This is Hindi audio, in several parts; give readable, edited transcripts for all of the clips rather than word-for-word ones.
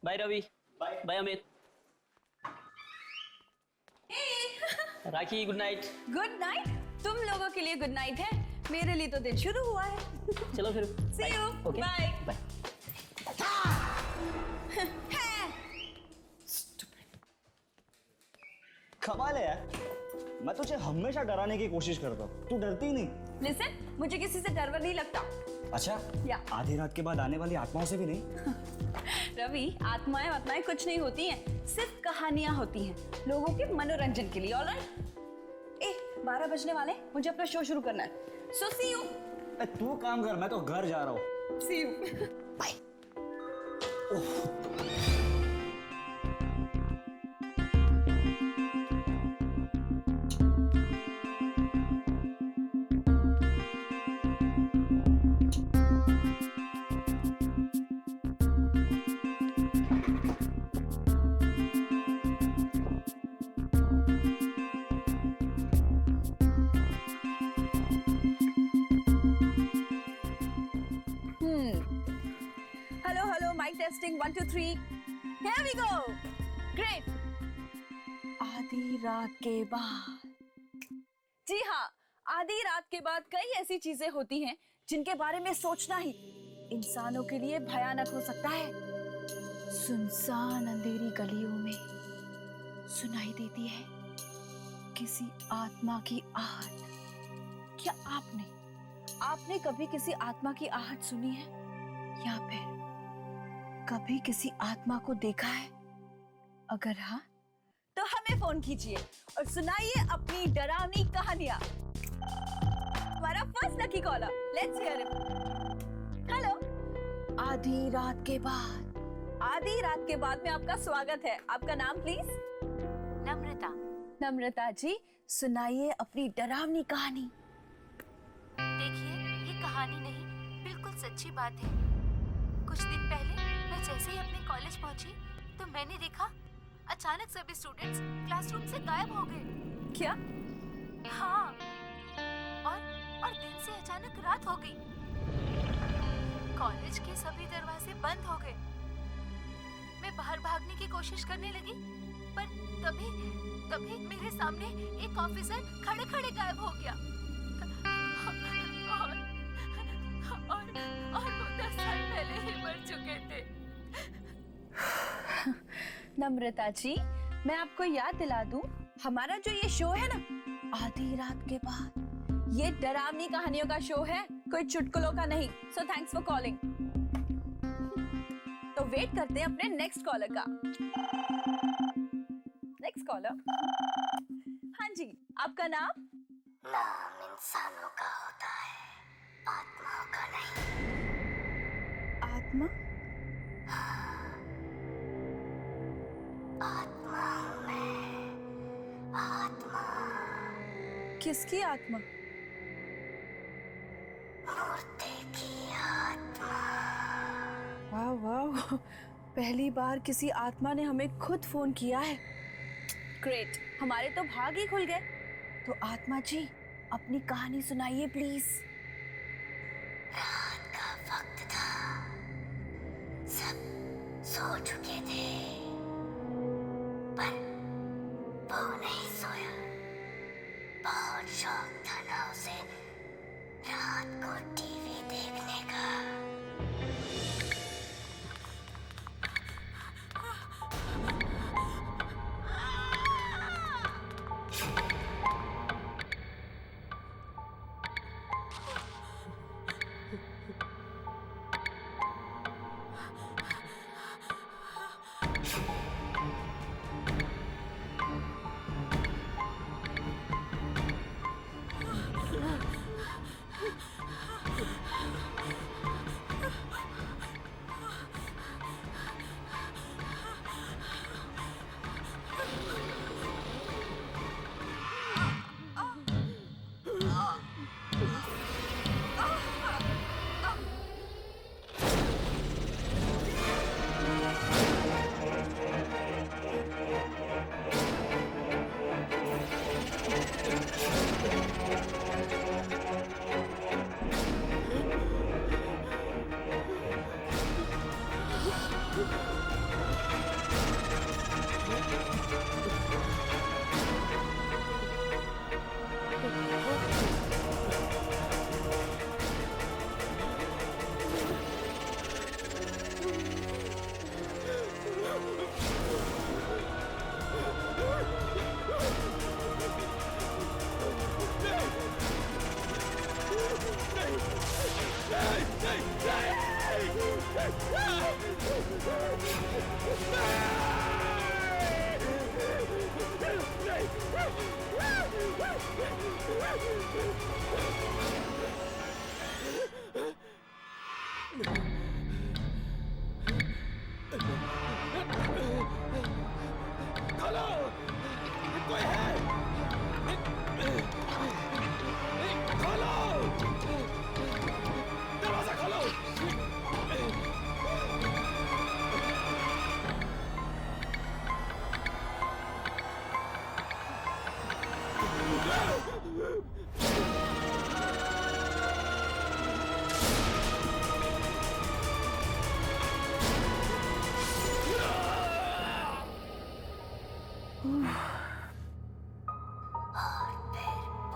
बाय रवि। बाय अमित। राखी गुड नाइट। Good night. तुम लोगों के लिए गुड नाइट है, मेरे लिए तो दिन शुरू हुआ है। चलो फिर। See you. Okay Bye. Bye. कमाल है यार, मैं तुझे हमेशा डराने की कोशिश करता हूँ, तू डरती ही नहीं। लिसन, मुझे किसी से डर नहीं लगता। अच्छा या आधी रात के बाद आने वाली आत्माओं से भी नहीं? रवि, आत्माएं कुछ नहीं होती हैं, सिर्फ कहानियां होती हैं लोगों के मनोरंजन के लिए। ऑलराइट? 12 बजने वाले, मुझे अपना शो शुरू करना है। So see you. तू काम कर, मैं तो घर जा रहा हूँ। See you. Bye. Hello, mic testing 1 2 3। Here we go. Great. आधी रात के बाद। जी हाँ, आधी रात के बाद कई ऐसी चीजें होती हैं जिनके बारे में सोचना ही इंसानों के लिए भयानक हो सकता है। सुनसान अंधेरी गलियों में सुनाई देती है किसी आत्मा की आहट। क्या आपने कभी किसी आत्मा की आहट सुनी है, या फिर कभी किसी आत्मा को देखा है? अगर हाँ, तो हमें फोन कीजिए और सुनाइए अपनी डरावनी कहानियां। हमारा first lucky caller, let's hear it. Hello. आधी रात के बाद में आपका स्वागत है। आपका नाम प्लीज? नम्रता जी, सुनाइए अपनी डरावनी कहानी। देखिए, ये कहानी नहीं, बिल्कुल सच्ची बात है। कुछ दिन पहले मैं जैसे ही अपने कॉलेज पहुंची तो मैंने देखा अचानक सभी स्टूडेंट्स क्लासरूम से गायब हो गए। क्या? हाँ, और दिन से अचानक रात हो गई। कॉलेज के सभी दरवाजे बंद हो गए। मैं बाहर भागने की कोशिश करने लगी, पर तभी मेरे सामने एक ऑफिसर खड़े गायब हो गया। और वो 10 साल पहले ही मर चुके थे। नम्रता जी, मैं आपको याद दिला दूं, हमारा जो ये शो है ना, आधी रात के बाद, ये डरावनी कहानियों का शो है, कोई चुटकुलों का नहीं। So thanks for calling. तो वेट करते हैं अपने नेक्स्ट कॉलर का। Next collar. हाँ जी, आपका नाम? नाम इंसानों का होता है, आत्माओं का नहीं। आत्मा? आत्मा हूँ मैं, आत्मा। किसकी आत्मा? मूर्ति की आत्मा। वाह, पहली बार किसी आत्मा ने हमें खुद फोन किया है। ग्रेट, हमारे तो भाग ही खुल गए। तो आत्मा जी, अपनी कहानी सुनाइए प्लीज। रात का वक्त था, सब सो चुके थे, पर वो नहीं सोया। बहुत शौक था ना उसे रात को टीवी देखने का।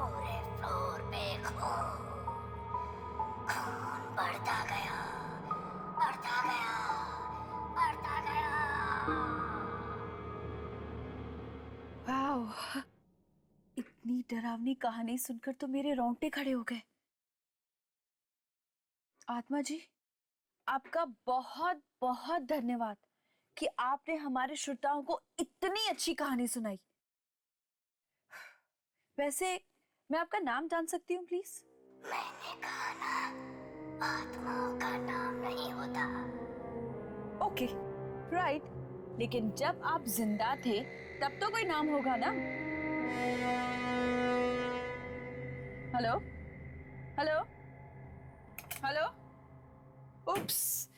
पूरे फ्लोर पे खून बढ़ता गया, बढ़ता गया, बढ़ता गया। वाओ, इतनी डरावनी कहानी सुनकर तो मेरे रोंगटे खड़े हो गए। आत्मा जी, आपका बहुत बहुत धन्यवाद कि आपने हमारे श्रोताओं को इतनी अच्छी कहानी सुनाई। वैसे मैं आपका नाम जान सकती हूँ प्लीज? मैंने कहा ना, आत्माओं का नाम नहीं होता। Okay, right. लेकिन जब आप जिंदा थे तब तो कोई नाम होगा ना? Hello hello hello. उप्स,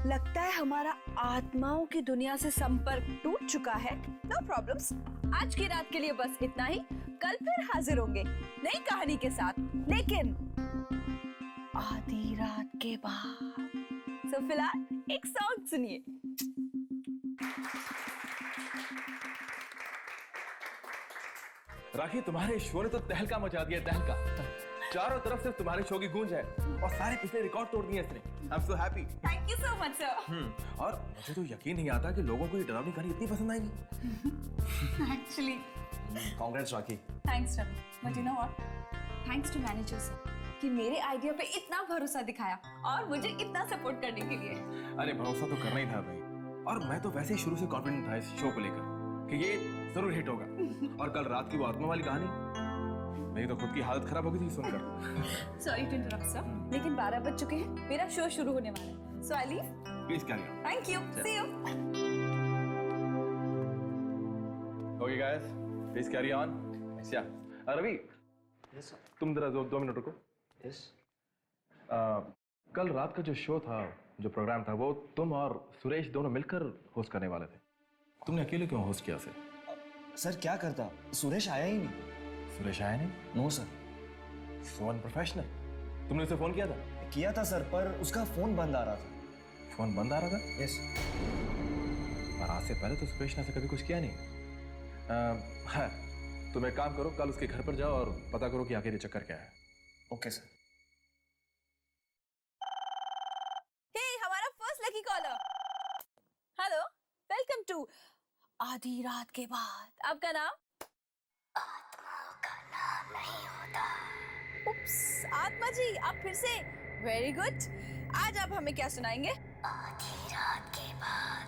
लगता है हमारा आत्माओं की दुनिया से संपर्क टूट चुका है। नो प्रॉब्लम्स, आज की रात के लिए बस इतना ही। कल फिर हाजिर होंगे नई कहानी के साथ, लेकिन आधी रात के बाद। सो फिलहाल एक सॉन्ग सुनिए। राखी, तुम्हारे शो ने तो तहलका मचा दिया, तहलका। चारों तरफ से तुम्हारे शो की गूंज है और सारे पिछले रिकॉर्ड तोड़ दिए इसने। I am so happy. Thank you so much sir. और मुझे तो यकीन नहीं आता कि लोगों को ये डरावनी कहानी इतनी पसंद आएगी। Actually congrats Rakhi. Thanks Ravi, but you know what, thanks to managers कि मेरे आइडिया पे इतना भरोसा दिखाया और मुझे इतना सपोर्ट करने के लिए। अरे भरोसा तो करना ही था भाई, और मैं तो वैसे ही शुरू से कॉन्फिडेंट था इस शो को लेकर कि ये जरूर हिट होगा। और कल रात की वो आत्मा वाली कहानी, मेरी तो खुद की हालत खराब हो गई थी सुनकर। सॉरी टू इंटरप्ट सर, लेकिन 12 बज चुके हैं, मेरा शो शुरू होने वाला है। So I leave. Please carry on. Thank you, see you. Okay guys, please carry on. या रवि, तुम जरा 2 मिनट रुको। कल रात का जो शो था, जो प्रोग्राम था, वो तुम और सुरेश दोनों मिलकर होस्ट करने वाले थे। तुमने अकेले क्यों होस्ट किया सर क्या करता, सुरेश आया ही नहीं। सुरेश आया नहीं? No sir. So unprofessional. तुमने उसे फोन किया था? किया था सर, पर उसका फोन बंद आ रहा था। फोन बंद आ रहा था? यस। और आज से पहले तो सुरेश ने ऐसा कभी कुछ किया नहीं। हाँ, तुम एक काम करो, कल उसके घर पर जाओ और पता करो कि आखिर ये चक्कर क्या है। Okay sir. हे, हमारा first lucky caller. Hello, welcome to आधी रात के बाद। आपका नाम? आत्माओं का नाम नहीं होता। उप्स, आत्मा जी, आप फिर से। Very good. आज आप हमें क्या सुनाएंगे? आधी रात के बाद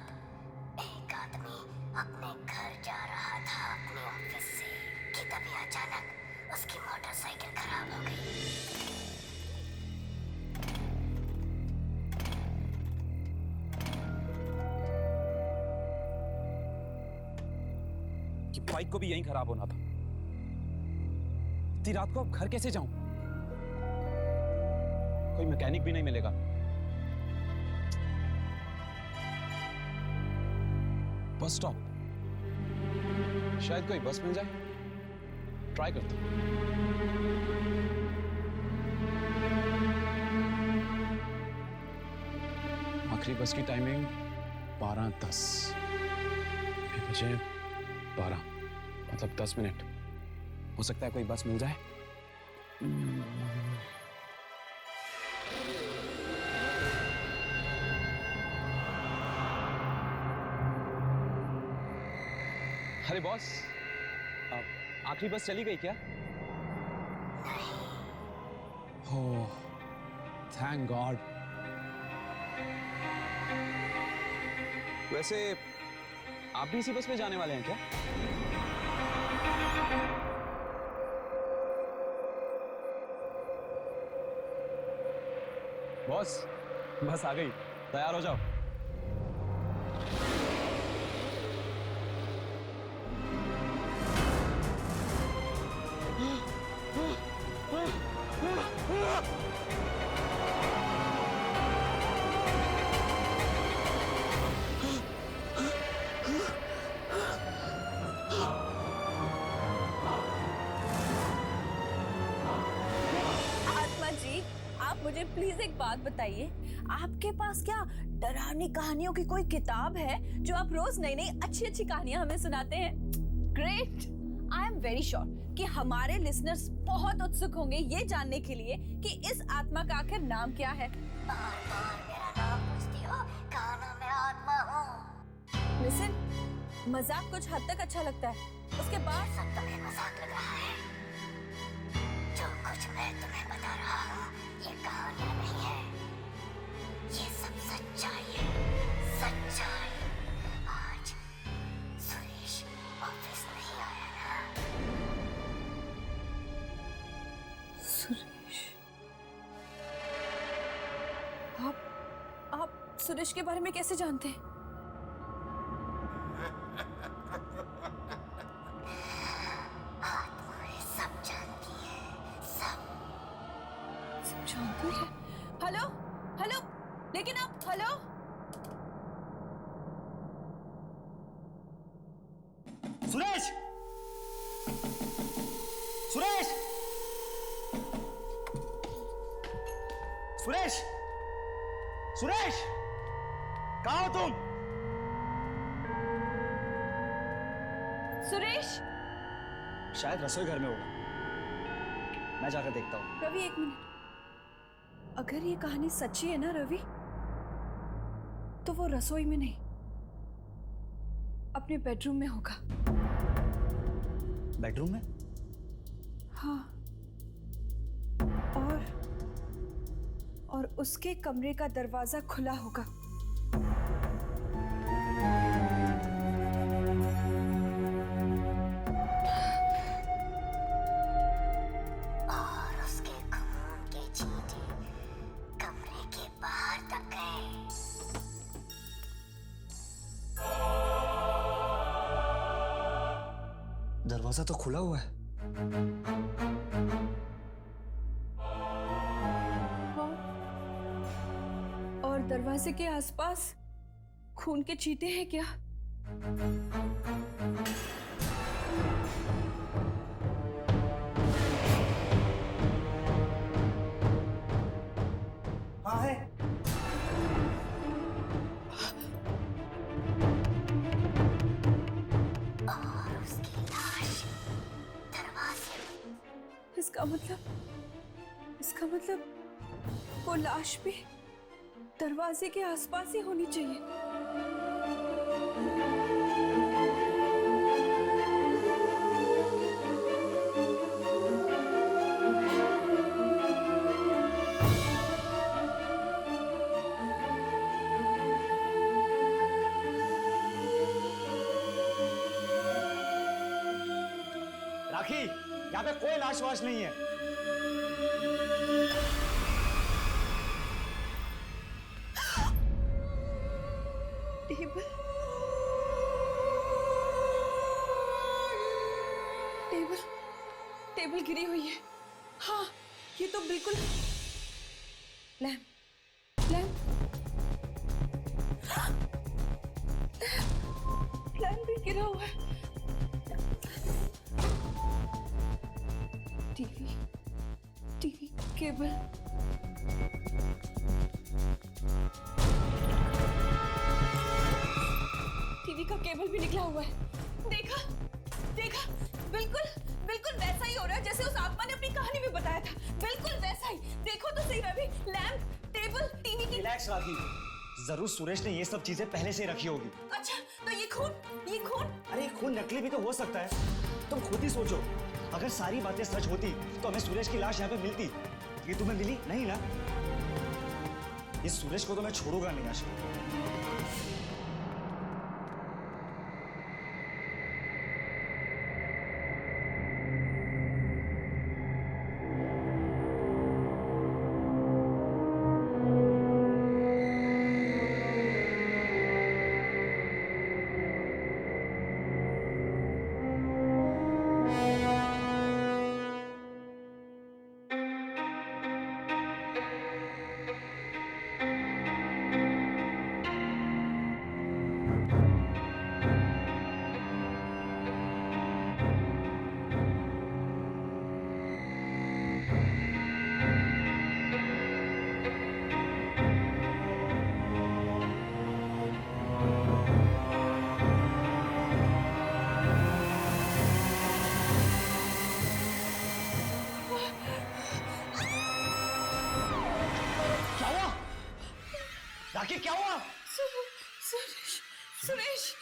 एक आदमी अपने घर जा रहा था अपने ऑफिस से कि तभी अचानक उसकी मोटरसाइकिल खराब हो गई। कि बाइक को भी यहीं खराब होना था। इतनी रात को अब घर कैसे जाऊं? कोई मैकेनिक भी नहीं मिलेगा। बस स्टॉप, शायद कोई बस मिल जाए। ट्राई करते हैं। आखिरी बस की टाइमिंग 12:10। अभी बजे 12, मतलब 10 मिनट। हो सकता है कोई बस मिल जाए। अरे बॉस, आखिरी बस चली गई क्या? नहीं, हो, थैंक गॉड। वैसे आप भी इसी बस में जाने वाले हैं क्या? बॉस, बस आ गई, तैयार हो जाओ। आत्मा जी, आप मुझे प्लीज एक बात बताइए, आपके पास क्या डरावनी कहानियों की कोई किताब है जो आप रोज नई नई अच्छी अच्छी कहानियां हमें सुनाते हैं? Great. I am very sure कि हमारे लिसनर्स बहुत उत्सुक होंगे ये जानने के लिए कि इस आत्मा का आखिर नाम क्या है। बार बार मेरा नाम पूछती हो, कहा ना मैं आत्मा हूँ। लिसन, मजाक कुछ हद तक अच्छा लगता है, उसके बाद सब तुम्हें मजाक लग रहा है। जो कुछ मैं तुम्हें बता रहा हूँ ये कहानियाँ नहीं है, ये सब सच्चाई है, सच्चाई। आज सुरेश ऑफिस नहीं आया ना? सुरेश, आप सुरेश के बारे में कैसे जानते हैं? आत्माएं सब जानती है, सब। सब जानती है? हेलो हेलो, लेकिन आप हेलो। सुरेश! सुरेश! सुरेश! सुरेश! कहाँ हो तुम? सुरेश! शायद रसोई घर में होगा, मैं जाकर देखता हूँ। रवि एक मिनट, अगर ये कहानी सच्ची है ना रवि, तो वो रसोई में नहीं, अपने बेडरूम में होगा। बेडरूम में? हाँ, और उसके कमरे का दरवाजा खुला होगा। और उसके खून के छींटे कमरे के बाहर तक गए। दरवाजा तो खुला हुआ है। हाँ, और दरवाजे के आसपास खून के छींटे हैं क्या? हाँ है। और उसकी लाश दरवाजे। इसका मतलब वो लाश भी दरवाजे के आसपास ही होनी चाहिए। राखी, यहाँ पे कोई लाश वाश नहीं है। टेबल टेबल टेबल गिरी हुई है। हाँ, ये तो बिल्कुल लैम्प लैम्प लैम्प भी गिरा हुआ है। टीवी केबल, टीवी का केबल भी निकला हुआ है। देखा देखा, बिल्कुल बिल्कुल वैसा ही हो रहा है जैसे उस आत्मा ने अपनी कहानी में बताया था। बिल्कुल वैसा ही। देखो तो सही रवि, लैम्प, टेबल, टीवी की। रिलैक्स राखी, जरूर सुरेश ने ये सब चीजें पहले से रखी होगी। अच्छा, तो ये खून? अरे खून नकली भी तो हो सकता है। तुम खुद ही सोचो, अगर सारी बातें सच होती तो हमें सुरेश की लाश यहाँ पे मिलती। ये तुम्हें मिली नहीं ना? इस सुरेश को तो मैं छोड़ूंगा नहीं आशा। राखी क्या हुआ? सुरेश सुरेश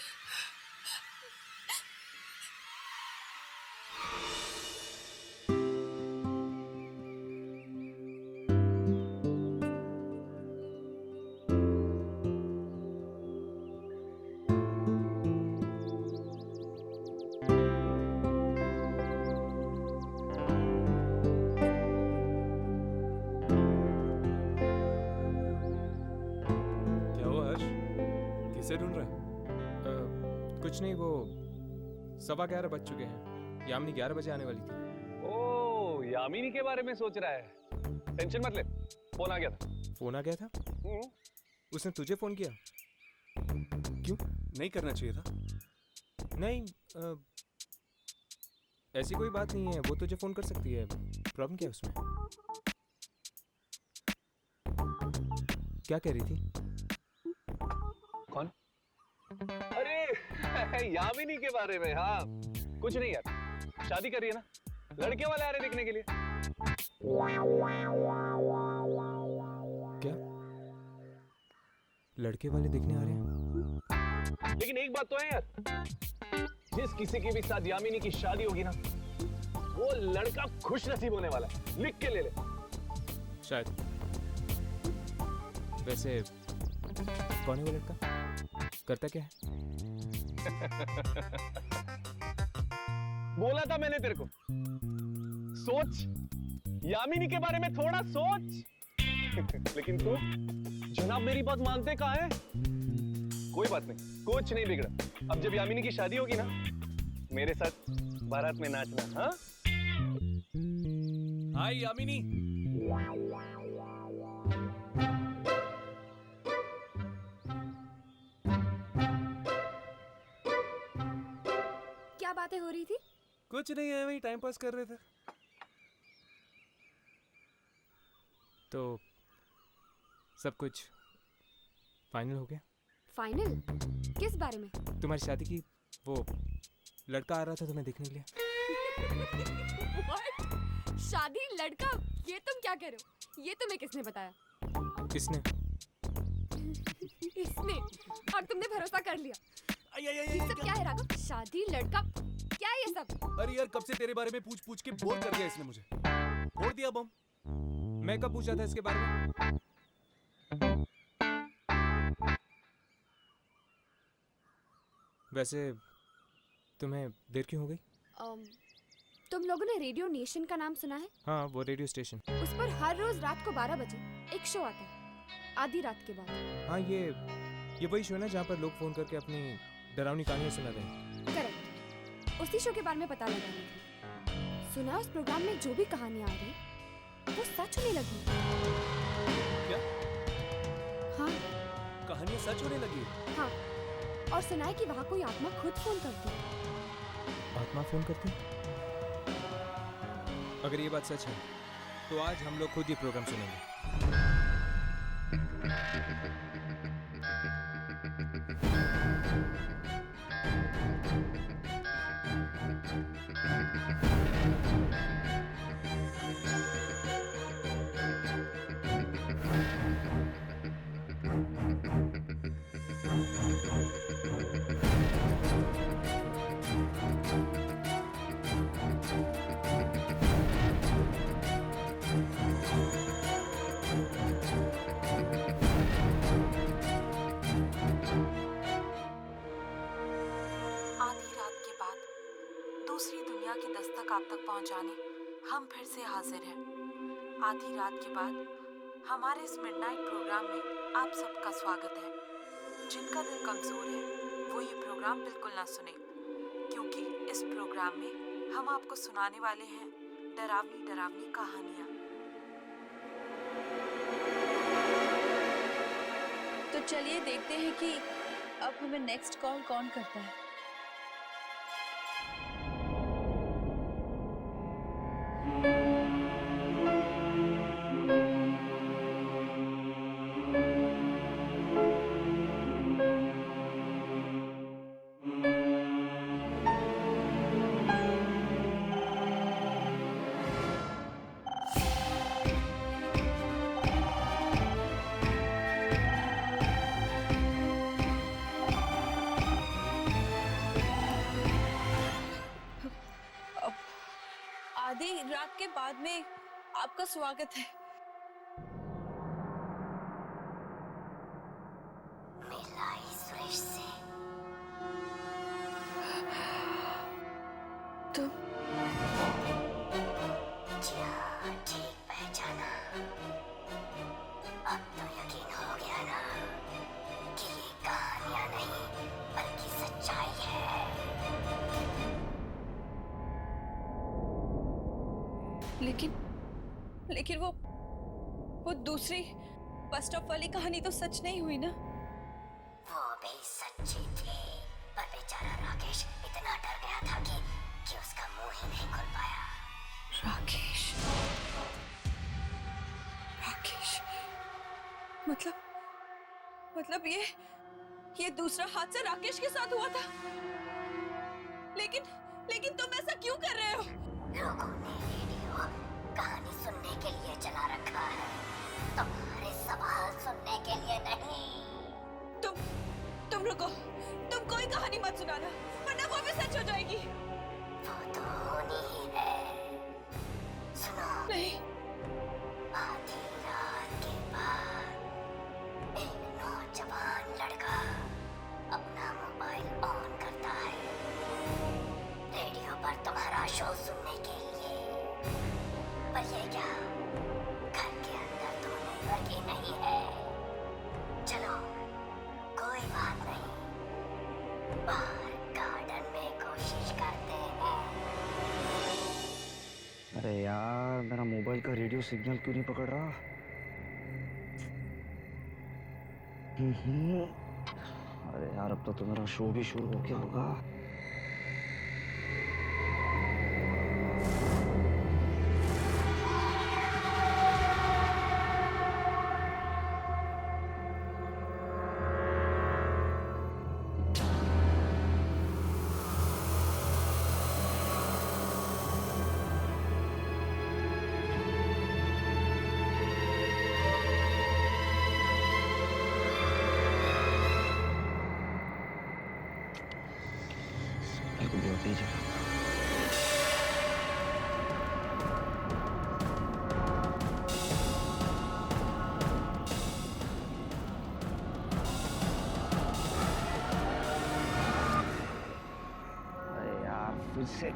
किसे ढूंढ रहे हैं? कुछ नहीं, वो 11:15 बज चुके हैं। यामिनी 11 बजे आने वाली थी। ओह, यामिनी के बारे में सोच रहा है। टेंशन मत ले, फोन आ गया था। फोन आ गया था? उसने तुझे फोन किया? क्यों? नहीं करना चाहिए था। नहीं, ऐसी कोई बात नहीं है, वो तुझे फोन कर सकती है। प्रॉब्लम क्या है उसमें? क्या कह रही थी? कौन? अरे यामिनी के बारे में। हाँ, कुछ नहीं यार, शादी कर रही है ना, लड़के वाले आ रहे देखने के लिए। क्या लड़के वाले देखने आ रहे हैं? लेकिन एक बात तो है यार, जिस किसी की भी साथ यामिनी की शादी होगी ना, वो लड़का खुश नसीब होने वाला है। लिख के ले ले। शायद। वैसे कौन है वो लड़का? करता क्या है? बोला था मैंने तेरे को, सोच, यामिनी के बारे में थोड़ा सोच। लेकिन तू जनाब मेरी बात मानते कहाँ है? कोई बात नहीं, कुछ नहीं बिगड़ा। अब जब यामिनी की शादी होगी ना, मेरे साथ बारात में नाचना। हाँ हाय यामिनी। क्या बातें हो रही थी? कुछ नहीं है, वही टाइम पास कर रहे थे। तो सब कुछ फाइनल हो गया? फाइनल? किस बारे में? तुम्हारी शादी की वो लड़का आ रहा था तुम्हें देखने के लिए। What? शादी लड़का? ये तुम क्या कह रहे हो? ये तुम्हें किसने बताया? किसने? इसने। और तुमने भरोसा कर लिया। ये सब क्या है राघव? शादी लड़का क्या है ये सब? अरे यार, कब से तेरे बारे में पूछ पूछ के बोर कर दिया इसने मुझे। फोड़ दिया बम। मैं कब पूछा था इसके बारे में? वैसे तुम्हें देर क्यों हो गई? तुम लोगों ने रेडियो नेशन का नाम सुना है? हाँ, वो रेडियो स्टेशन। उस पर हर रोज रात को 12 बजे एक शो आता है, आधी रात के बाद। हाँ, ये वही शो है ना जहाँ पर लोग फोन करके अपनी डरावनी कहानियां सुनाते हैं। करेक्ट। उसी शो के बारे में पता लगाने थी। सुना उस प्रोग्राम में जो भी कहानियां आ रही वो सच होने लगी। क्या? हाँ। कहानियां सच होने लगी? हाँ, और सुना है कि वहाँ कोई आत्मा खुद फोन करती है। आत्मा फोन करती? अगर ये बात सच है तो आज हम लोग खुद ये प्रोग्राम सुनेंगे। तक आप तक पहुंचाने हम फिर से हाजिर हैं। आधी रात के बाद हमारे इस मिडनाइट प्रोग्राम में आप सबका स्वागत है। जिनका दिल कमजोर है वो ये प्रोग्राम बिल्कुल ना सुने, क्योंकि इस प्रोग्राम में हम आपको सुनाने वाले हैं डरावनी डरावनी कहानियाँ। तो चलिए देखते हैं कि अब हमें नेक्स्ट कॉल कौन करता है। आधी रात के बाद में आपका स्वागत है। मिलाई सुरेश से। तुम जी हाँ, ठीक पहचाना। अब तो यकीन हो गया ना कि ये कहानियां नहीं बल्कि सच्चाई है। लेकिन वो दूसरी बस स्टॉप वाली कहानी तो सच नहीं हुई ना? वो भी सच्ची थी, पर बेचारा राकेश इतना डर गया था कि उसका मुंह ही नहीं खुल पाया। राकेश मतलब ये दूसरा हादसा राकेश के साथ हुआ था। लेकिन तुम ऐसा क्यों कर रहे हो? लोगों ने रेडियो कहानी सुनने के लिए चला रखा है, तुम्हारे सवाल सुनने के लिए नहीं। तुम रुको, तुम कोई कहानी मत सुनाना, वरना वो भी सच हो जाएगी। वो तो होनी ही है। सुनो। नहीं। आधी रात के बाद एक नौजवान लड़का अपना मोबाइल ऑन करता है रेडियो पर तुम्हारा शो सुनने के लिए। पर ये क्या घर के अंदर तो नेटवर्क ही नहीं है। चलो कोई बात नहीं, बाहर गार्डन में कोशिश करते हैं। अरे यार, मेरा मोबाइल का रेडियो सिग्नल क्यों नहीं पकड़ रहा? अरे यार, अब तो मेरा शो भी शुरू हो गया होगा। से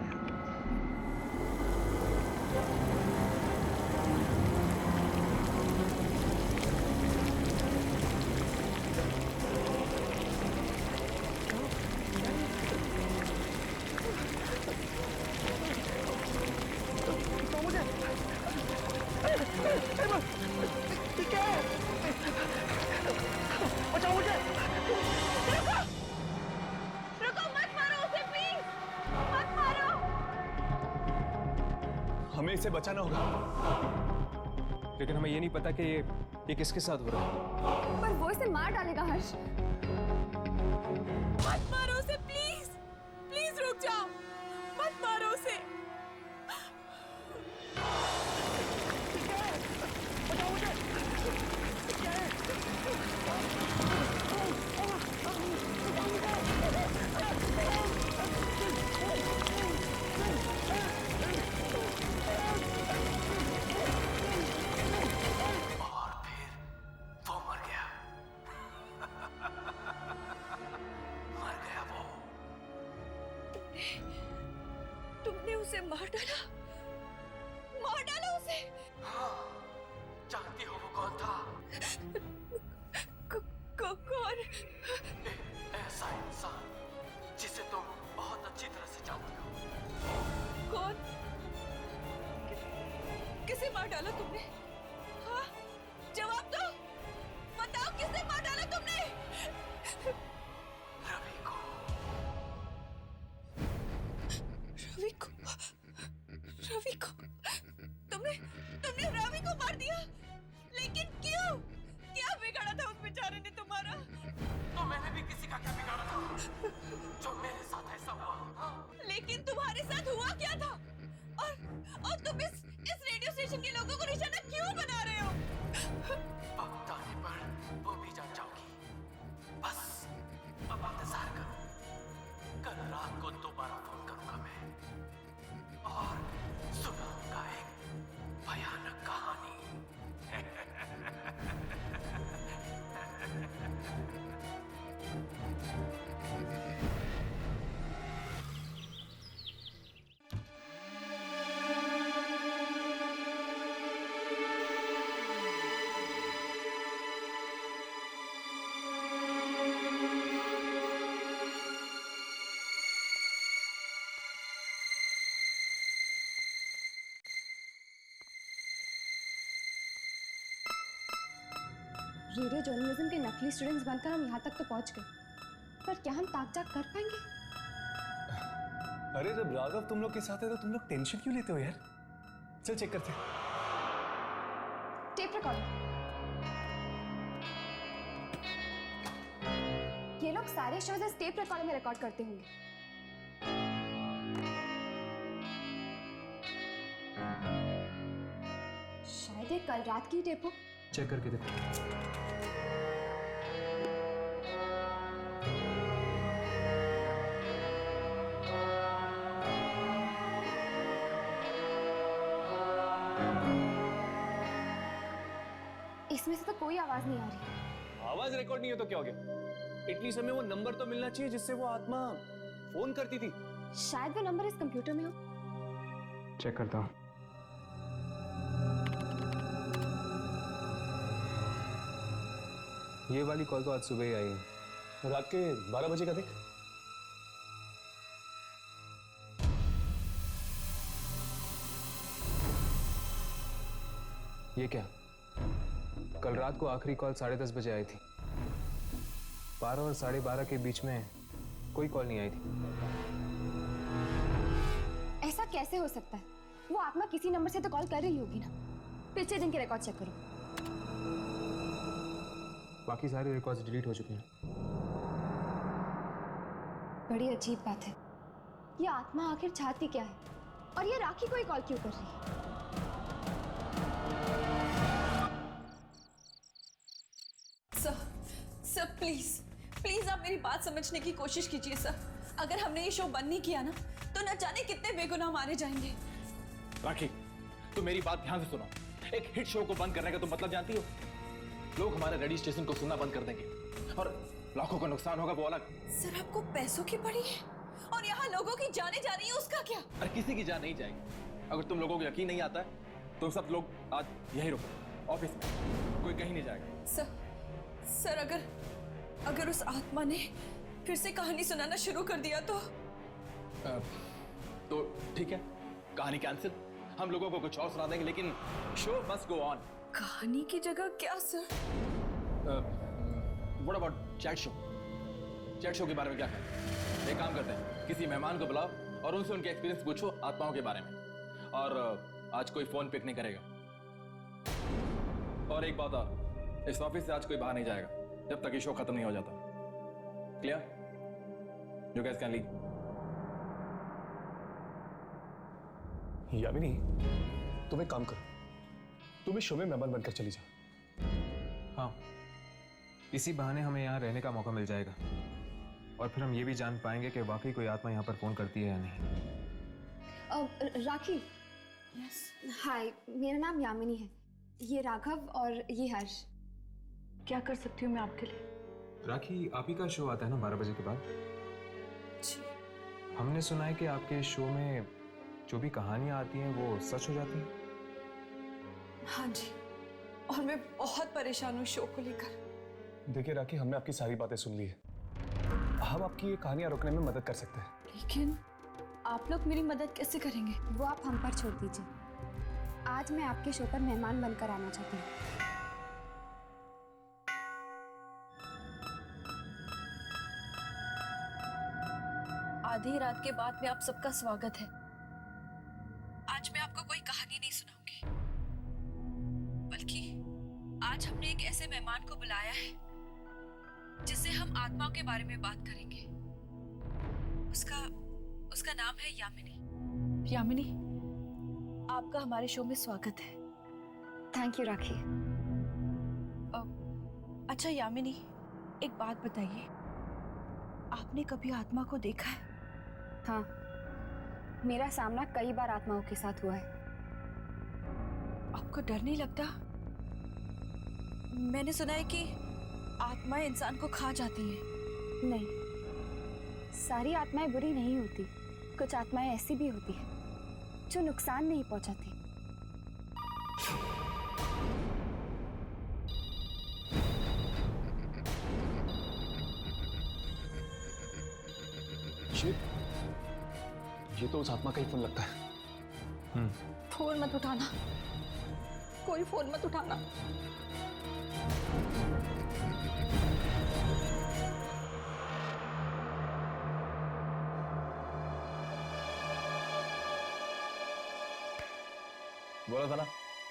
हमें इसे बचाना होगा, लेकिन हमें ये नहीं पता कि ये किसके साथ हो रहा है। पर वो इसे मार डालेगा हर्ष। मत मारो उसे, प्लीज प्लीज रुक जाओ, मत मारो उसे। उसे मार डाला उसे। जानती हो वो कौन था? कौन? ऐसा इंसान जिसे तुम बहुत अच्छी तरह से जानती हो। कौन? किसे मार डाला तुमने? हाँ, जवाब दो, बताओ किसे मार डाला तुमने? रवि को। तुमने रवि को मार दिया? लेकिन क्यों? क्या बिगाड़ा था उस बेचारे ने तुम्हारा? तो मैंने भी किसी का क्या बिगाड़ा था जो मेरे साथ ऐसा हुआ? लेकिन तुम्हारे साथ हुआ क्या था? और तुम इस रेडियो स्टेशन के लोगों को निशाना क्यों बना रहे हो? वक्त आने पर वो भी जान जाओगी। बस अब इंतजार करो। कल रात को दोबारा फोन करूंगा मैं और सुनाऊंगा एक भयानक कहानी। रेडियो जर्नलिज्म के नकली स्टूडेंट्स बनकर हम यहाँ तक तो पहुँच गए, पर क्या हम ताक-झाक कर पाएंगे? अरे जब राघव तुम लोग के साथ है तो तुम लोग टेंशन क्यों लेते हो यार? चल चेक करते हैं। Tape recorder. ये लोग सारे शोज इस टेप रिकॉर्डर में रिकॉर्ड करते होंगे। शायद ये कल रात की टेप हो। चेक करके देखो। इसमें से तो कोई आवाज नहीं आ रही। आवाज रिकॉर्ड नहीं हो तो क्या हो गया? एटलीस्ट हमें वो नंबर तो मिलना चाहिए जिससे वो आत्मा फोन करती थी। शायद वो नंबर इस कंप्यूटर में हो। चेक करता हूँ। ये वाली कॉल तो आज सुबह ही आई है। रात के 12 बजे का देख। ये क्या? कल रात को आखिरी कॉल 10:30 बजे आई थी। 12 और 12:30 के बीच में कोई कॉल नहीं आई थी। ऐसा कैसे हो सकता है? वो आत्मा किसी नंबर से तो कॉल कर रही होगी ना। पिछले दिन के रिकॉर्ड चेक करो। बाकी सारे रिकॉर्ड्स डिलीट हो चुके हैं। बड़ी अजीब बात है। ये आत्मा आखिर चाहती क्या है? और ये राखी को ही कॉल क्यों कर रही है? सर प्लीज आप मेरी बात समझने की कोशिश कीजिए सर। अगर हमने ये शो बंद नहीं किया ना तो न जाने कितने बेगुनाह मारे जाएंगे। राखी, तुम मेरी बात ध्यान से सुनो। एक हिट शो को बंद करने का तुम मतलब जानती हो? लोग हमारे रेडियो स्टेशन को सुनना बंद कर देंगे और लाखों का नुकसान होगा वो अलग। सर आपको पैसों की पड़ी है और यहाँ लोगों की जाने जा रही है, उसका क्या? अरे किसी की जान नहीं जाएगी। अगर तुम लोगों को यकीन नहीं आता है तो सब लोग आज यही रुको ऑफिस में, कोई कहीं नहीं जाएगा। सर अगर उस आत्मा ने फिर से कहानी सुनाना शुरू कर दिया तो ठीक है, कहानी कैंसिल। हम लोगों को कुछ और सुना देंगे, लेकिन शो मस्ट गो ऑन। कहानी की जगह क्या sir? What about chat show? Chat show के बारे में क्या कहते? एक काम करते हैं, किसी मेहमान को बुलाओ और उनसे उनके एक्सपीरियंस पूछो आत्माओं के बारे में। और आज कोई फोन पिक नहीं करेगा। और एक बात और, इस ऑफिस से आज कोई बाहर नहीं जाएगा जब तक ये शो खत्म नहीं हो जाता। Clear? You guys can leave. Yamini, तुम एक काम करो, तुम इस शो में मेहमान बनकर चली जाओ। हाँ, इसी बहाने हमें यहाँ रहने का मौका मिल जाएगा और फिर हम ये भी जान पाएंगे कि वाकई कोई आत्मा यहाँ पर फोन करती है या नहीं। राखी। हाय, मेरा नाम यामिनी है। ये राघव और ये हर्ष। क्या कर सकती हूँ मैं आपके लिए? राखी, आप ही का शो आता है ना 12 बजे के बाद? जी। हमने सुना है कि आपके शो में जो भी कहानियां आती हैं वो सच हो जाती हैं? हाँ जी, और मैं बहुत परेशान हूँ शो को लेकर। देखिए राखी, हमने आपकी सारी बातें सुन ली है। हम आपकी ये कहानियां रोकने में मदद कर सकते हैं। लेकिन आप लोग मेरी मदद कैसे करेंगे? वो आप हम पर छोड़ दीजिए। आज मैं आपके शो पर मेहमान बनकर आना चाहती हूँ। आधी रात के बाद में आप सबका स्वागत है। आज मैं आपको कोई कहानी नहीं सुनाऊंगी, बल्कि आज हमने एक ऐसे मेहमान को बुलाया है जिससे हम आत्माओं के बारे में बात करेंगे। उसका नाम है यामिनी। यामिनी, आपका हमारे शो में स्वागत है। थैंक यू राखी। अच्छा यामिनी, एक बात बताइए, आपने कभी आत्मा को देखा है? हाँ, मेरा सामना कई बार आत्माओं के साथ हुआ है। आपको डर नहीं लगता? मैंने सुना है कि आत्माएं इंसान को खा जाती हैं। नहीं, सारी आत्माएं बुरी नहीं होती। कुछ आत्माएं ऐसी भी होती हैं जो नुकसान नहीं पहुंचाती। ये तो उस आत्मा का ही फोन लगता है। फोन मत उठाना, कोई फोन मत उठाना। बोला था ना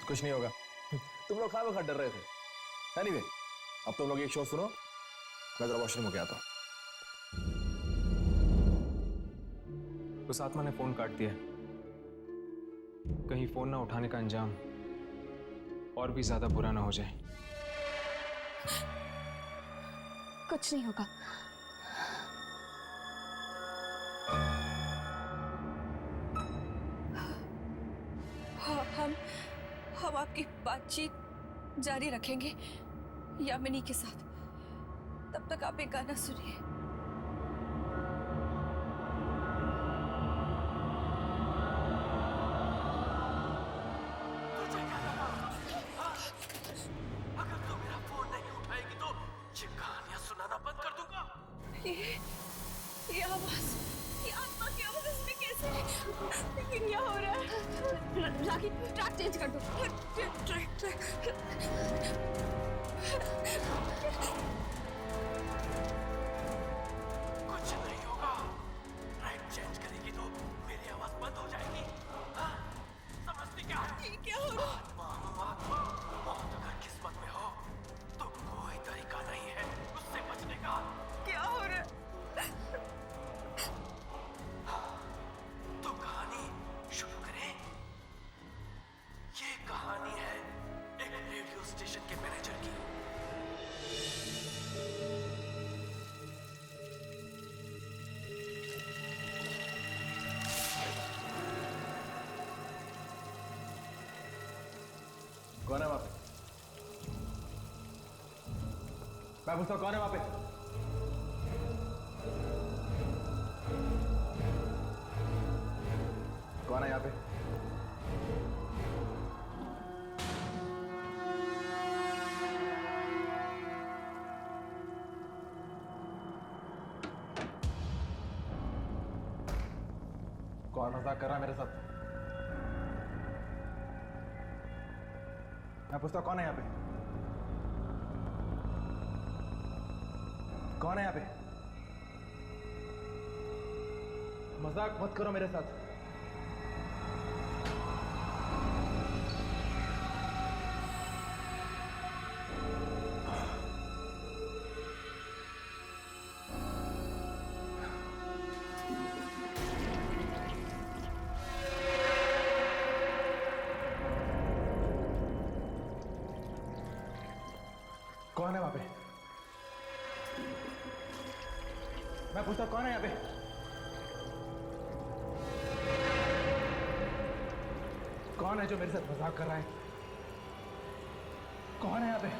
कुछ नहीं होगा। तुम लोग खा डर रहे थे। एनीवे, अब तुम लोग एक शो सुनो, मैं जरा वॉशरूम होके आता हूँ। उस आत्मा ने फोन काट दिया। कहीं फोन ना उठाने का अंजाम और भी ज्यादा बुरा ना हो जाए। कुछ नहीं होगा। हम आपकी बातचीत जारी रखेंगे यामिनी के साथ। तब तक आप एक गाना सुनिए। अगर तू मेरा फोन नहीं उठाएगी तो ये कहानियां सुनाना बंद कर दूंगा। ये आवाज, ये आत्मा की आवाज इसमें कैसे? लेकिन क्या हो रहा है? राखी, ट्रैक चेंज कर दो। ट्रैक। कुछ नहीं होगा। ट्रैक चेंज करेगी तो मेरी आवाज बंद हो जाएगी। हाँ? समझती क्या है? ये क्या हो रहा है? आत्मा मौत अगर किस्मत में हो तो कोई तरीका नहीं है उससे बचने का। क्या हो रहा है? तो कहानी शुरू करें। ये कहानी है एक रेडियो स्टेशन के मैनेजर की। कौन है वहां पे? मैं पूछता हूं कौन है वहां पे? कौन है यहाँ पे? कौन मजाक कर रहा है मेरे साथ? मैं पूछता हूं कौन है यहाँ पे? कौन है यहाँ पे? मजाक मत करो मेरे साथ। कौन है वहां पे? मैं पूछता कौन है यहाँ पे? कौन है जो मेरे साथ मजाक कर रहा है? कौन है यहाँ पे?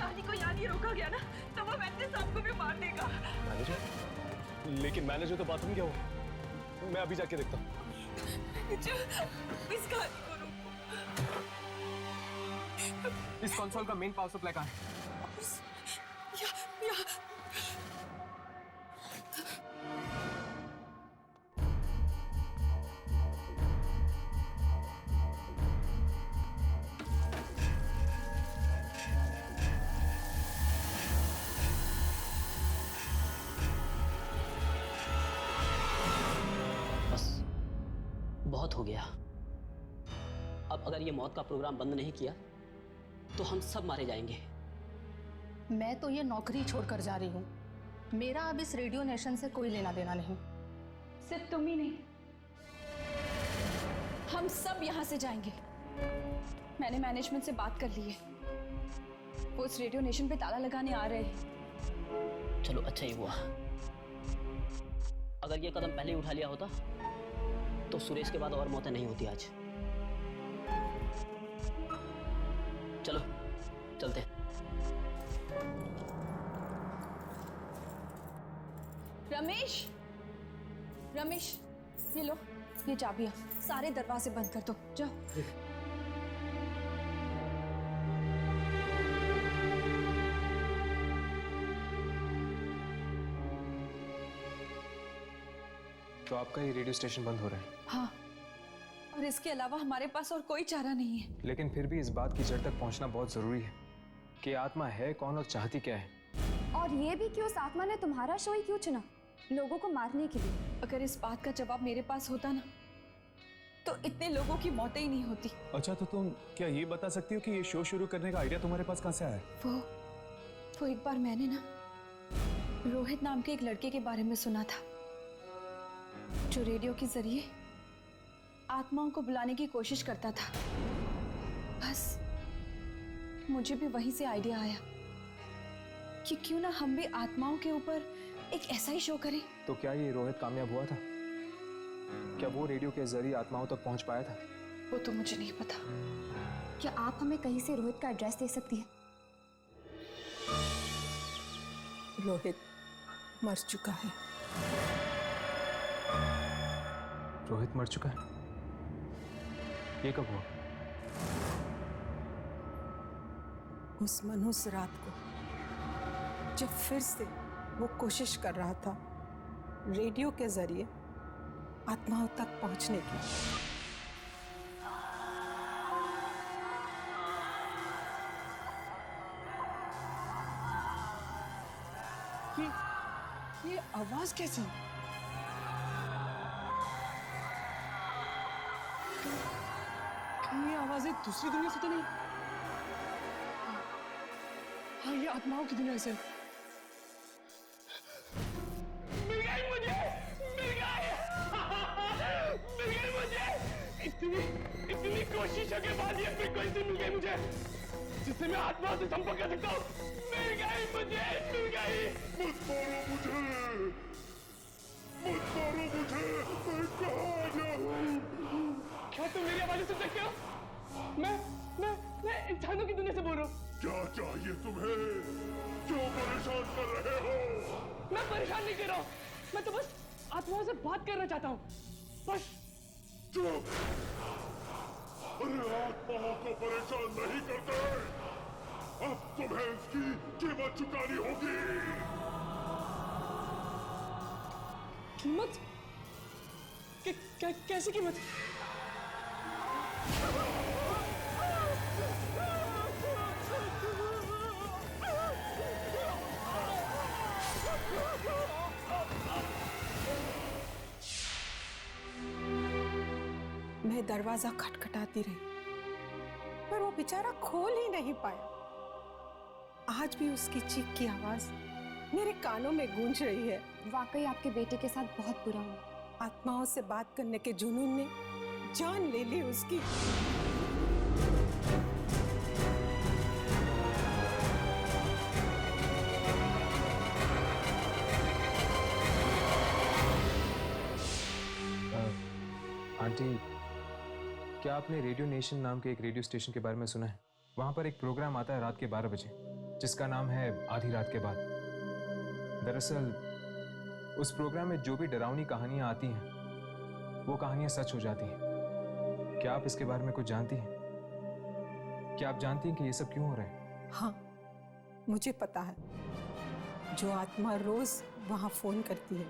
आदि को यहाँ नहीं रोका गया ना तो वो वैसे सबको भी मार देगा। मैनेजर? लेकिन मैनेजर तो बाथरूम गया हो। मैं अभी जाके देखता हूँ। इसका आदि को रोको। इस कंसोल का मेन पावर सप्लाई कहाँ है? यहाँ बस बहुत हो गया। अब अगर ये मौत का प्रोग्राम बंद नहीं किया तो हम सब मारे जाएंगे। मैं तो ये नौकरी छोड़कर जा रही हूँ। मेरा अब इस रेडियो नेशन से कोई लेना देना नहीं। सिर्फ तुम ही नहीं, हम सब यहाँ से जाएंगे। मैंने मैनेजमेंट से बात कर ली है, वो इस रेडियो नेशन पे ताला लगाने आ रहे हैं। चलो अच्छा ही हुआ। अगर ये कदम पहले ही उठा लिया होता तो सुरेश के बाद और मौतें नहीं होती आज। चलो चलते। रमेश, रमेश ये लो, ये चाबियां। सारे दरवाजे बंद कर दो, जाओ। तो आपका ये रेडियो स्टेशन बंद हो रहा है? हाँ, और इसके अलावा हमारे पास और कोई चारा नहीं है। लेकिन फिर भी इस बात की जड़ तक पहुंचना बहुत जरूरी है कि आत्मा है कौन और चाहती क्या है। और ये भी कि उस आत्मा ने तुम्हारा शो ही क्यों चुना, लोगों को मारने के लिए? अगर इस बात का जवाब मेरे पास होता ना तो इतने लोगों की मौतें ही नहीं होती। अच्छा, तो तुम क्या ये बता सकती हो कि ये शो शुरू करने का आइडिया तुम्हारे पास कहाँ से आया? वो एक बार मैंने ना रोहित नाम के एक लड़के के बारे में सुना था जो रेडियो के जरिए आत्माओं को बुलाने की कोशिश करता था। बस मुझे भी वहीं से आइडिया आया कि क्यों ना हम भी आत्माओं के ऊपर एक ऐसा ही शो करें। तो क्या ये रोहित कामयाब हुआ था? क्या वो रेडियो के जरिए आत्माओं तक पहुंच पाया था? वो तो मुझे नहीं पता। क्या आप हमें कहीं से रोहित का एड्रेस दे सकती हैं? रोहित मर चुका है। रोहित मर चुका है? ये कब हुआ? उस मनहूस रात को जब फिर से वो कोशिश कर रहा था रेडियो के जरिए आत्माओं तक पहुंचने की। ये आवाज कैसी? ये आवाजें दूसरी दुनिया से तो नहीं? हाँ, ये आत्माओं की दुनिया से। मिल गई मुझे, मिल गई, मिल गई मुझे। इतनी कोशिशों के बाद ये फ्रीक्वेंसी मिल गई मुझे जिससे मैं आत्मा से संपर्क कर सकता हूँ। मिल गई मुझे, मिल गई। मत मारो मुझे, मत मारो मुझे, मैं कहाँ जाऊँ? क्या तुम मेरी आवाज़ सुन सकते हो? मैं इंसानों की दुनिया से बोल रहा हूँ। क्या चाहिए तुम्हें? क्यों परेशान कर रहे हो? मैं परेशान नहीं कर रहा हूँ, मैं तो बस आत्माओं से बात करना चाहता हूँ, बस। चुप! अरे आत्माओं को परेशान नहीं करते। अब तुम्हें इसकी कीमत चुकानी होगी। कीमत? कैसी कीमत? मैं दरवाजा खटखटाती रही पर वो बेचारा खोल ही नहीं पाया। आज भी उसकी चीख की आवाज मेरे कानों में गूंज रही है। वाकई आपके बेटे के साथ बहुत बुरा हुआ। आत्माओं से बात करने के जुनून ने जान ले ली उसकी। आंटी, क्या आपने रेडियो नेशन नाम के एक रेडियो स्टेशन के बारे में सुना है? वहाँ पर एक प्रोग्राम आता है रात के 12 बजे जिसका नाम है आधी रात के बाद। दरअसल उस प्रोग्राम में जो भी डरावनी कहानियां आती हैं वो कहानियां सच हो जाती हैं। क्या आप इसके बारे में कुछ जानती हैं? क्या आप जानती हैं कि ये सब क्यों हो रहा है? हाँ, मुझे पता है। जो आत्मा रोज वहां फोन करती है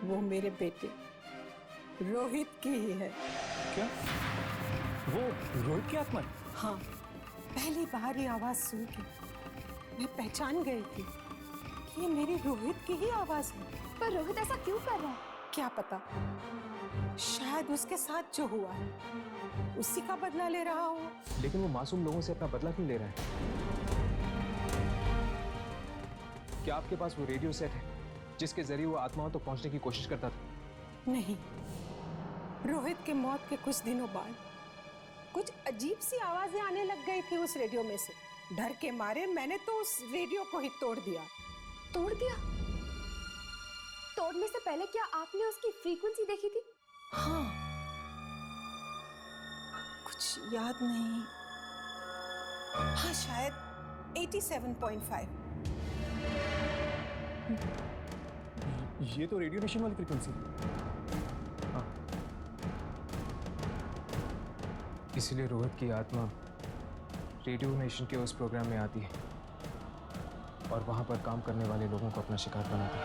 वो मेरे बेटे रोहित की ही है। क्या वो रोहित की आत्मा है? हाँ, पहली बार ये आवाज सुन के मैं पहचान गई थी कि ये मेरी रोहित की ही आवाज है। पर रोहित ऐसा क्यों कर रहा है? क्या पता, शायद उसके साथ जो हुआ है उसी का बदला ले रहा हो। लेकिन वो मासूम लोगों से अपना बदला क्यों ले रहा है? क्या आपके पास वो रेडियो सेट है जिसके जरिए वो आत्माओं तक पहुंचने की कोशिश करता था? नहीं, रोहित के मौत के कुछ दिनों बाद कुछ अजीब सी आवाजें आने लग गई थी उस रेडियो में से। डर के मारे मैंने तो उस रेडियो को ही तोड़ दिया। तोड़ दिया? तोड़ने से पहले क्या आपने उसकी फ्रीक्वेंसी देखी थी? हाँ, कुछ याद नहीं। हाँ, शायद 87.5। ये तो रेडियो नेशन वाली फ्रीक्वेंसी है। इसीलिए रोहित की आत्मा रेडियो नेशन के उस प्रोग्राम में आती है और वहां पर काम करने वाले लोगों को अपना शिकार बनाती है।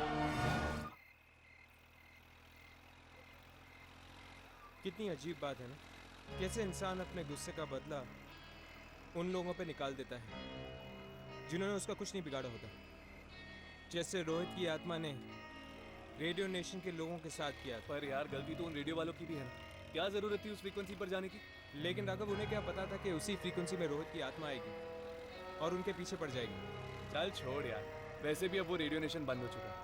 कितनी अजीब बात है ना, कैसे इंसान अपने गुस्से का बदला उन लोगों पे निकाल देता है जिन्होंने उसका कुछ नहीं बिगाड़ा होता। जैसे रोहित की आत्मा ने रेडियो नेशन के लोगों के साथ किया। पर यार गलती तो उन रेडियो वालों की भी है ना, क्या जरूरत थी उस फ्रीक्वेंसी पर जाने की? लेकिन राघव, उन्हें क्या पता था कि उसी फ्रीक्वेंसी में रोहित की आत्मा आएगी और उनके पीछे पड़ जाएगी। चल छोड़ यार, वैसे भी अब वो रेडियो नेशन बंद हो चुका है।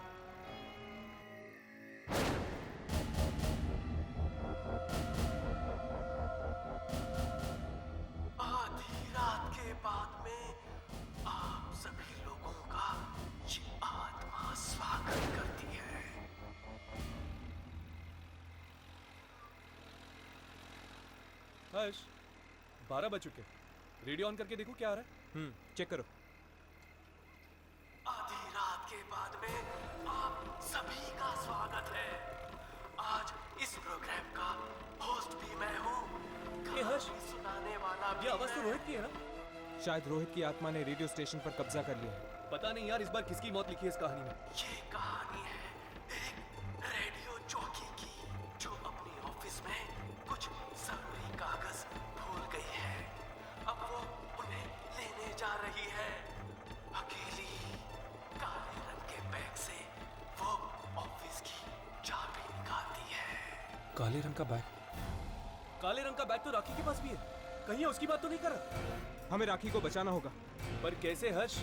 आधी रात के बाद में आप सभी लोगों का ये आत्मा स्वागत करती है। हर्ष, 12 बज चुके। रेडियो ऑन करके देखो क्या आ रहा है। चेक करो। आधी रात के बाद में आप सभी का स्वागत है। आज इस प्रोग्राम का होस्ट भी मैं हूँ, कहानी सुनाने वाला भी ये आवाज तो मैं। रोहित की है ना? शायद रोहित की आत्मा ने रेडियो स्टेशन पर कब्जा कर लिया है। पता नहीं यार, इस बार किसकी मौत लिखी है इस कहानी में? ये कहानी है एक रेडियो जॉकी की जो अपने ऑफिस में कुछ जरूरी कागज भूल गई है। अब वो उन्हें लेने जा रही है। अकेली काले रंग के बैग से वो ऑफिस की चाबी निकालती है। काले रंग का बैग? काले रंग का बैग तो राखी के पास भी है। कहीं उसकी बात तो नहीं कर रहा? हमें राखी को बचाना होगा। पर कैसे हर्ष?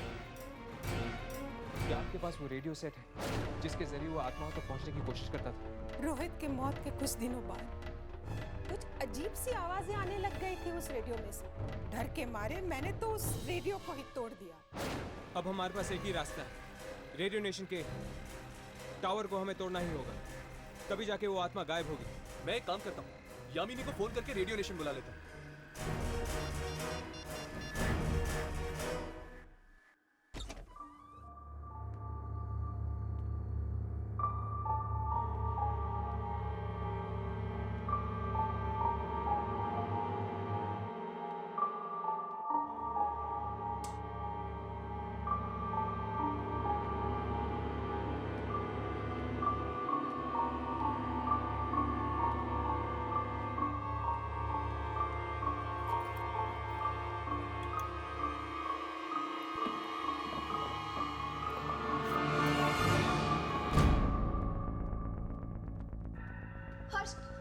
क्या आपके पास वो रेडियो सेट है जिसके जरिए वो आत्माओं तक पहुंचने की कोशिश करता था? रोहित के मौत के कुछ दिनों बाद कुछ अजीब सी आवाजें आने लग गई थी उस रेडियो में से। डर के मारे मैंने तो उस रेडियो को ही तोड़ दिया। अब हमारे पास एक ही रास्ता है, रेडियो नेशन के टावर को हमें तोड़ना ही होगा, तभी जाके वो आत्मा गायब होगी। मैं एक काम करता हूँ, यामिनी को फोन करके रेडियो नेशन बुला लेता हूँ।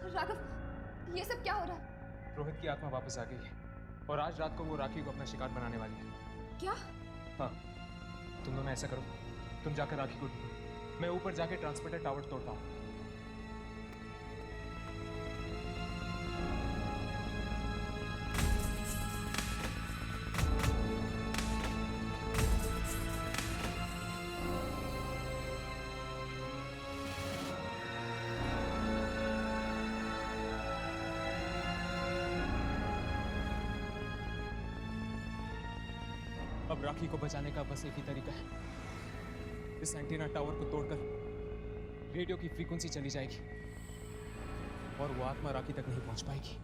राघव, ये सब क्या हो रहा है? रोहित की आत्मा वापस आ गई है और आज रात को वो राखी को अपना शिकार बनाने वाली है। क्या? हाँ, तुम दोनों ऐसा करो, तुम जाकर राखी को ढूंढो, मैं ऊपर जाके ट्रांसमीटर टावर तोड़ता हूँ। अब राखी को बचाने का बस एक ही तरीका है, इस एंटीना टावर को तोड़कर रेडियो की फ्रीक्वेंसी चली जाएगी और वो आत्मा राखी तक नहीं पहुंच पाएगी।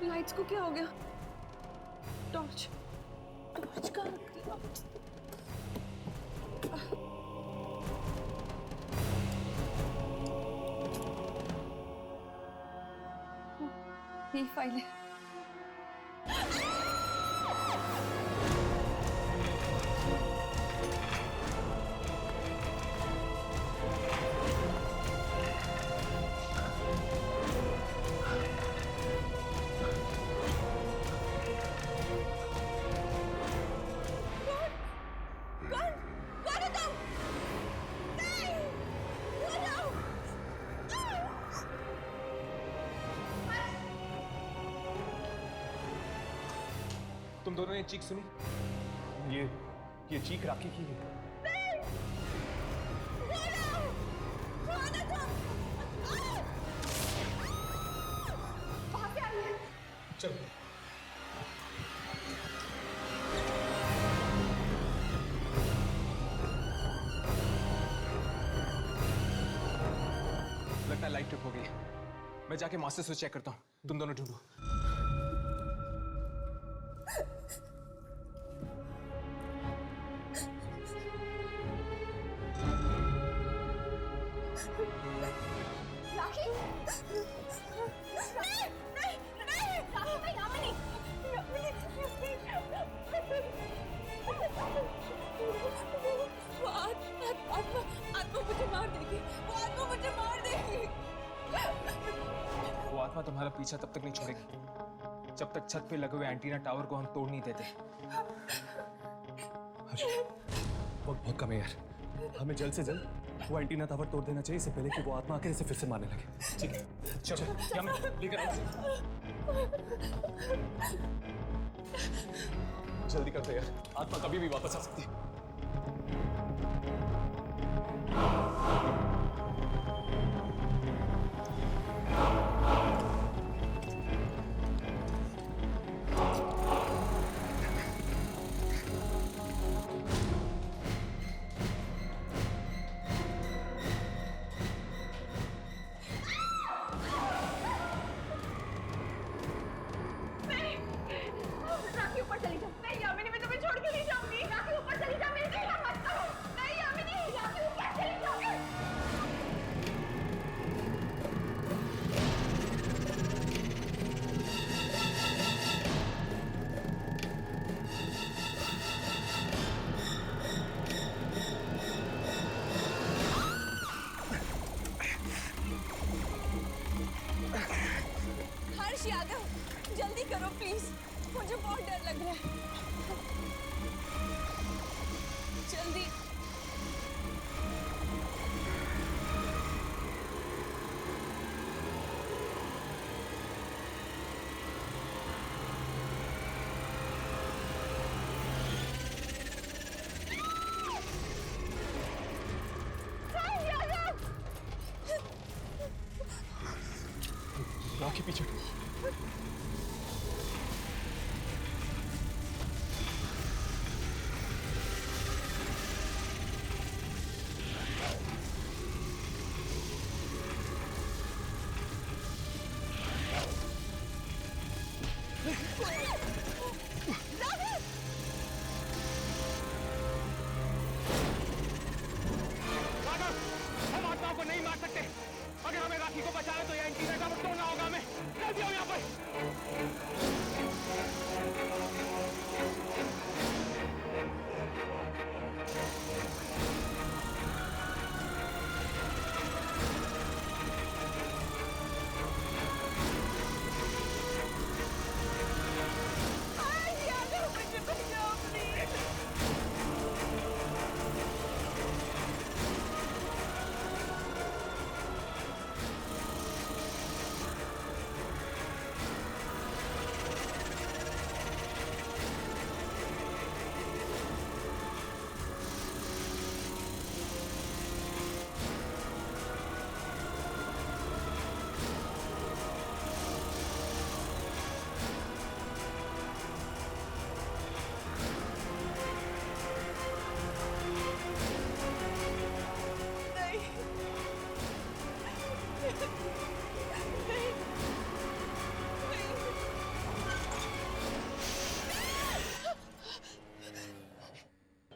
लाइट्स को क्या हो गया? टॉर्च कहाँ रख दिया? ये फाइल है। तुम दोनों ने चीख सुनी? ये चीख राखी की है। चलो। लगता है लाइट ट्रिप हो गई है। मैं जाके मास्टर स्विच चेक करता हूँ, तुम दोनों ढूंढो। आत्मा तुम्हारा पीछा तब तक नहीं छोड़ेगी जब तक छत पे लगे हुए एंटीना टावर को हम तोड़ नहीं देते। वक्त बहुत कम है यार, हमें जल्द से जल्द वो एंटीना टावर तोड़ देना चाहिए, इससे पहले कि वो आत्मा आकर इसे फिर से मारने लगे। ठीक है, चलो क्या मैं लेकर आऊं? जल्दी करते यार, आत्मा कभी भी वापस आ सकती है। यादव, जल्दी करो प्लीज, मुझे बहुत डर लग रहा है। जल्दी। राखी पीछे। हम आत्माओं को नहीं मार सकते। अगर हमें राखी को बचाना तो यह एंटीना टावर तोड़ना होगा। हमें जल्दी आओ यहाँ पर।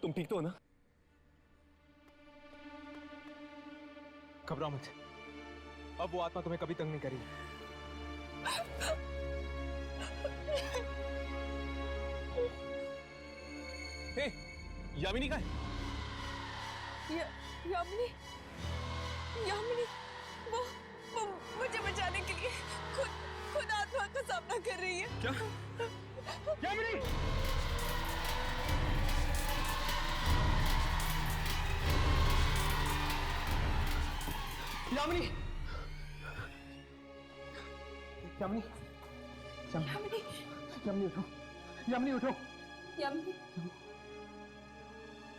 तुम ठीक तो हो ना? घबराओ मत, अब वो आत्मा तुम्हें कभी तंग नहीं करेगी। हे, यामिनी कहाँ है? यामिनी, यामिनी, वो मुझे बचाने के लिए खुद आत्मा का सामना कर रही है। क्या? यामिनी! यामिनी! यामिनी! यामिनी, यामिनी उठो! यामिनी उठो! यामिनी,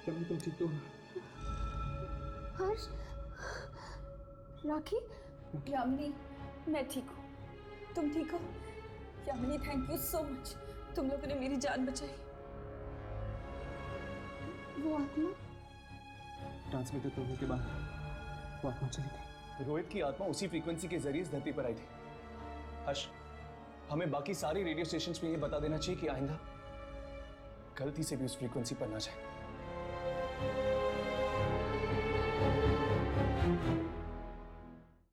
यामिनी तुम ठीक तो हो? हर्ष, राखी, यामिनी, मैं ठीक हूँ। तुम ठीक हो? Yamini, thank you so much. तुम लोगों ने मेरी जान बचाई। वो आत्मा ट्रांसमीटर तोड़ने के बाद वो आत्मा चली गई। रोहित की आत्मा उसी फ्रीक्वेंसी के जरिए इस धरती पर आई थी। हर्ष, हमें बाकी सारे रेडियो स्टेशंस में ये बता देना चाहिए कि आइंदा गलती से भी उस फ्रीक्वेंसी पर ना जाए।